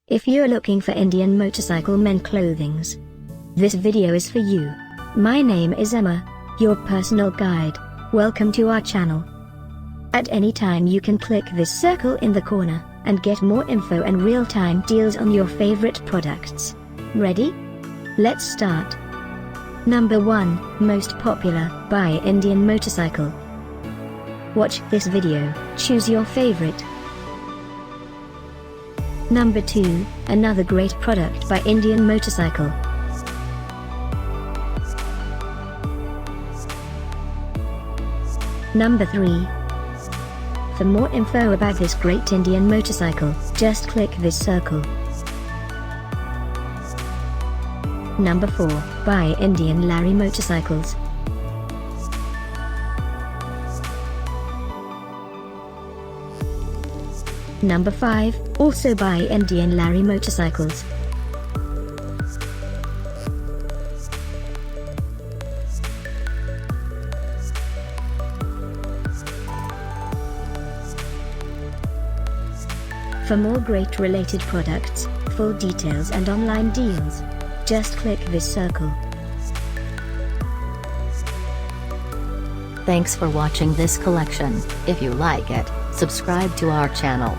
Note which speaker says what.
Speaker 1: If you're looking for Indian motorcycle men clothings, this video is for you. My name is Emma, your personal guide. Welcome to our channel. At any time you can click this circle in the corner, and get more info and real-time deals on your favorite products. Ready? Let's start. Number 1, Most Popular, Buy Indian Motorcycle. Watch this video, choose your favorite. Number 2, another great product by Indian Motorcycle. Number 3. For more info about this great Indian motorcycle, just click this circle. Number 4, Buy Indian Larry Motorcycles. Number 5, also buy Indian Larry Motorcycles. For more great related products, full details and online deals, just click this circle.
Speaker 2: Thanks for watching this collection. If you like it, subscribe to our channel.